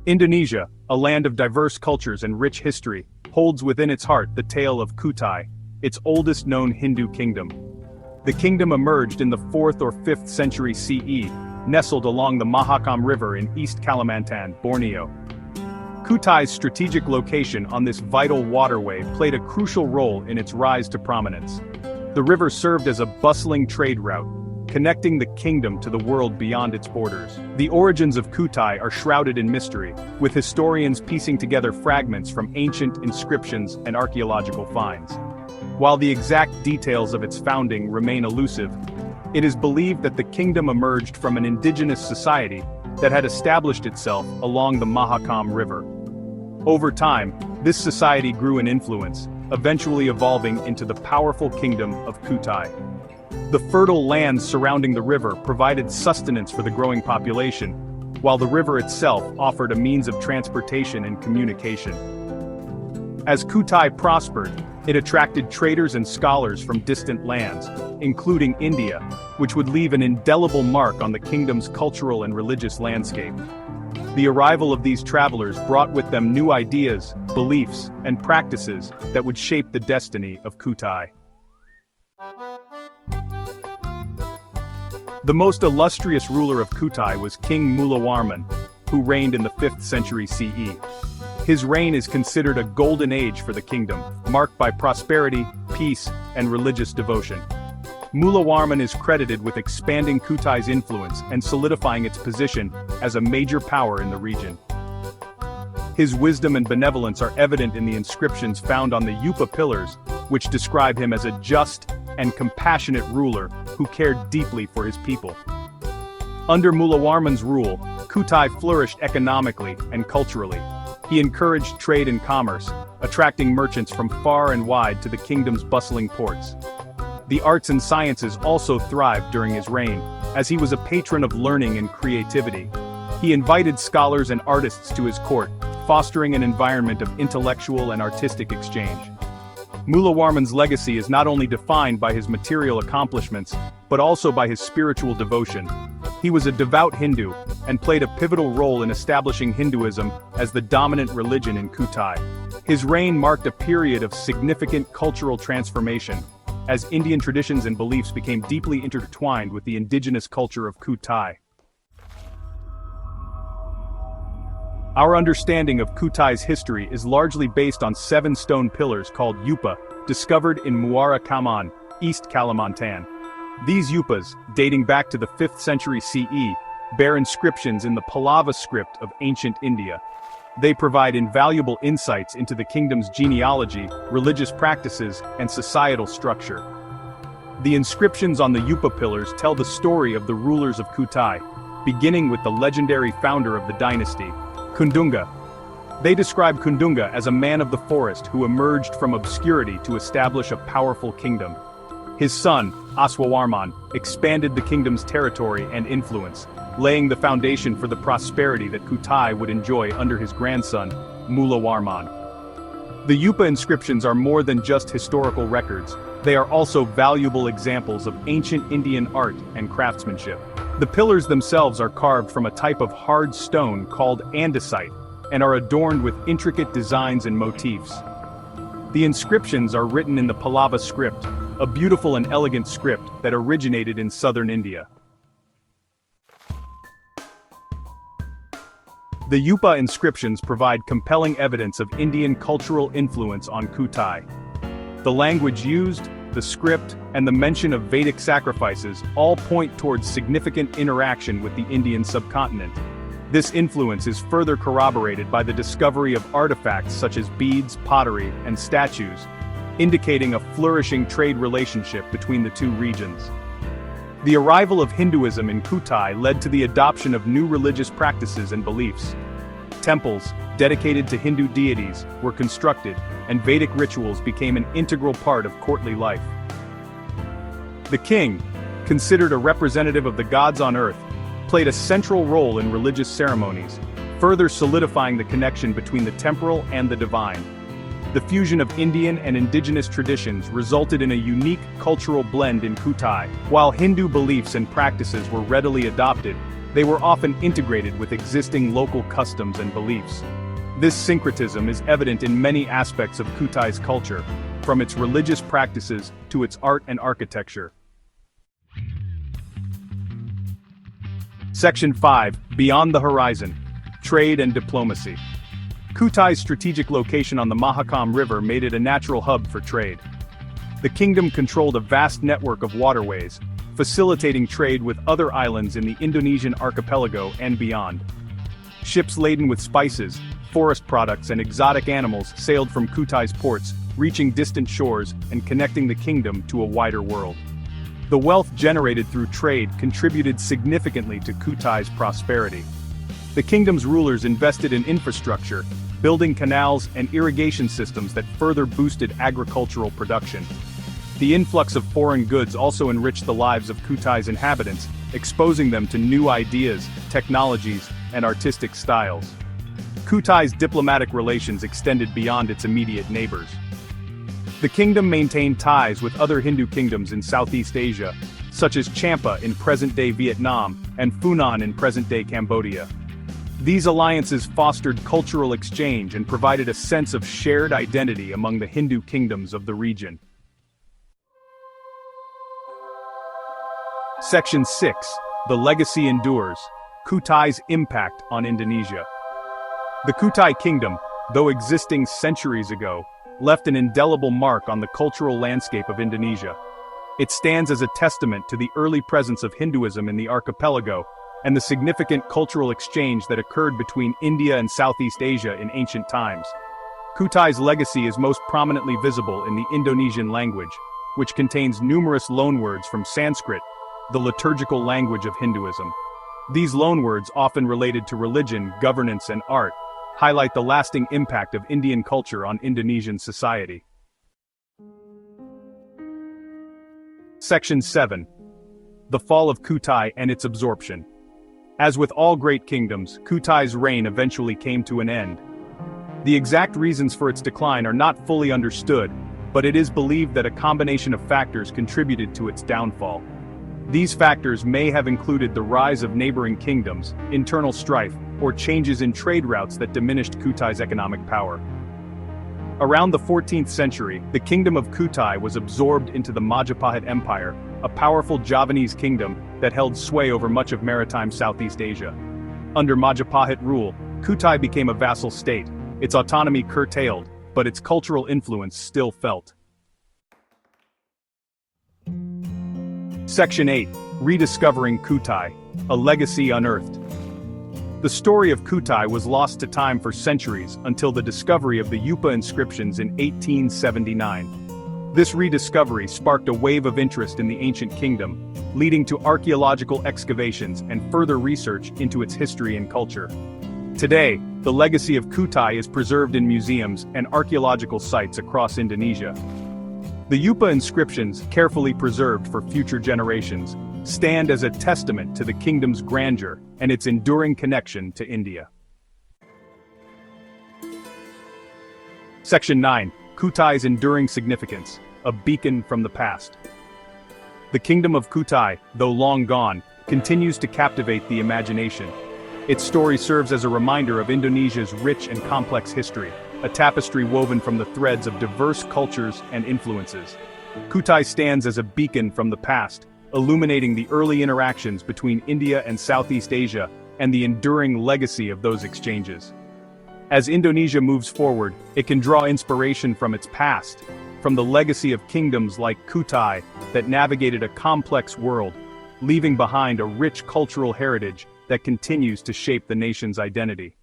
Indonesia, a land of diverse cultures and rich history, holds within its heart the tale of Kutai, its oldest known Hindu kingdom. The kingdom emerged in the 4th or 5th century CE, nestled along the Mahakam River in East Kalimantan, Borneo. Kutai's strategic location on this vital waterway played a crucial role in its rise to prominence. The river served as a bustling trade route, connecting the kingdom to the world beyond its borders. The origins of Kutai are shrouded in mystery, with historians piecing together fragments from ancient inscriptions and archaeological finds. While the exact details of its founding remain elusive, it is believed that the kingdom emerged from an indigenous society that had established itself along the Mahakam River. Over time, this society grew in influence, eventually evolving into the powerful kingdom of Kutai. The fertile lands surrounding the river provided sustenance for the growing population, while the river itself offered a means of transportation and communication. As Kutai prospered, it attracted traders and scholars from distant lands, including India, which would leave an indelible mark on the kingdom's cultural and religious landscape. The arrival of these travelers brought with them new ideas, beliefs, and practices that would shape the destiny of Kutai. The most illustrious ruler of Kutai was King Mulawarman, who reigned in the 5th century CE. His reign is considered a golden age for the kingdom, marked by prosperity, peace, and religious devotion. Mulawarman is credited with expanding Kutai's influence and solidifying its position as a major power in the region. His wisdom and benevolence are evident in the inscriptions found on the Yupa pillars, which describe him as a just and compassionate ruler who cared deeply for his people. Under Mulawarman's rule, Kutai flourished economically and culturally. He encouraged trade and commerce, attracting merchants from far and wide to the kingdom's bustling ports. The arts and sciences also thrived during his reign, as he was a patron of learning and creativity. He invited scholars and artists to his court, fostering an environment of intellectual and artistic exchange. Mulawarman's legacy is not only defined by his material accomplishments, but also by his spiritual devotion. He was a devout Hindu, and played a pivotal role in establishing Hinduism as the dominant religion in Kutai. His reign marked a period of significant cultural transformation, as Indian traditions and beliefs became deeply intertwined with the indigenous culture of Kutai. Our understanding of Kutai's history is largely based on 7 stone pillars called Yupa, discovered in Muara Kaman, East Kalimantan. These Yupas, dating back to the 5th century CE, bear inscriptions in the Pallava script of ancient India. They provide invaluable insights into the kingdom's genealogy, religious practices, and societal structure. The inscriptions on the Yupa pillars tell the story of the rulers of Kutai, beginning with the legendary founder of the dynasty, Kundunga. They describe Kundunga as a man of the forest who emerged from obscurity to establish a powerful kingdom. His son, Aswawarman, expanded the kingdom's territory and influence, laying the foundation for the prosperity that Kutai would enjoy under his grandson, Mulawarman. The Yupa inscriptions are more than just historical records, they are also valuable examples of ancient Indian art and craftsmanship. The pillars themselves are carved from a type of hard stone called andesite, and are adorned with intricate designs and motifs. The inscriptions are written in the Pallava script, a beautiful and elegant script that originated in southern India. The Yupa inscriptions provide compelling evidence of Indian cultural influence on Kutai. The language used, the script, and the mention of Vedic sacrifices all point towards significant interaction with the Indian subcontinent. This influence is further corroborated by the discovery of artifacts such as beads, pottery, and statues, indicating a flourishing trade relationship between the two regions. The arrival of Hinduism in Kutai led to the adoption of new religious practices and beliefs. Temples, dedicated to Hindu deities, were constructed, and Vedic rituals became an integral part of courtly life. The king, considered a representative of the gods on earth, played a central role in religious ceremonies, further solidifying the connection between the temporal and the divine. The fusion of Indian and indigenous traditions resulted in a unique cultural blend in Kutai. While Hindu beliefs and practices were readily adopted, they were often integrated with existing local customs and beliefs. This syncretism is evident in many aspects of Kutai's culture, from its religious practices to its art and architecture. Section 5. Beyond the Horizon. Trade and Diplomacy. Kutai's strategic location on the Mahakam River made it a natural hub for trade. The kingdom controlled a vast network of waterways, facilitating trade with other islands in the Indonesian archipelago and beyond. Ships laden with spices, forest products and exotic animals sailed from Kutai's ports, reaching distant shores and connecting the kingdom to a wider world. The wealth generated through trade contributed significantly to Kutai's prosperity. The kingdom's rulers invested in infrastructure, building canals and irrigation systems that further boosted agricultural production. The influx of foreign goods also enriched the lives of Kutai's inhabitants, exposing them to new ideas, technologies, and artistic styles. Kutai's diplomatic relations extended beyond its immediate neighbors. The kingdom maintained ties with other Hindu kingdoms in Southeast Asia, such as Champa in present-day Vietnam and Funan in present-day Cambodia. These alliances fostered cultural exchange and provided a sense of shared identity among the Hindu kingdoms of the region. Section 6. The Legacy Endures. Kutai's Impact on Indonesia. The Kutai Kingdom, though existing centuries ago, left an indelible mark on the cultural landscape of Indonesia. It stands as a testament to the early presence of Hinduism in the archipelago, and the significant cultural exchange that occurred between India and Southeast Asia in ancient times. Kutai's legacy is most prominently visible in the Indonesian language, which contains numerous loanwords from Sanskrit, the liturgical language of Hinduism. These loanwords, often related to religion, governance and art, highlight the lasting impact of Indian culture on Indonesian society. Section 7. The Fall of Kutai and its Absorption. As with all great kingdoms, Kutai's reign eventually came to an end. The exact reasons for its decline are not fully understood, but it is believed that a combination of factors contributed to its downfall. These factors may have included the rise of neighboring kingdoms, internal strife, or changes in trade routes that diminished Kutai's economic power. Around the 14th century, the kingdom of Kutai was absorbed into the Majapahit Empire, a powerful Javanese kingdom that held sway over much of maritime Southeast Asia. Under Majapahit rule, Kutai became a vassal state, its autonomy curtailed, but its cultural influence still felt. Section 8. Rediscovering Kutai, a Legacy Unearthed. The story of Kutai was lost to time for centuries until the discovery of the Yupa Inscriptions in 1879. This rediscovery sparked a wave of interest in the ancient kingdom, leading to archaeological excavations and further research into its history and culture. Today, the legacy of Kutai is preserved in museums and archaeological sites across Indonesia. The Yupa Inscriptions, carefully preserved for future generations, stand as a testament to the kingdom's grandeur and its enduring connection to India. Section 9. Kutai's Enduring Significance, a Beacon from the Past. The kingdom of Kutai, though long gone, continues to captivate the imagination. Its story serves as a reminder of Indonesia's rich and complex history, a tapestry woven from the threads of diverse cultures and influences. Kutai stands as a beacon from the past, illuminating the early interactions between India and Southeast Asia and the enduring legacy of those exchanges. As Indonesia moves forward, it can draw inspiration from its past, from the legacy of kingdoms like Kutai that navigated a complex world, leaving behind a rich cultural heritage that continues to shape the nation's identity.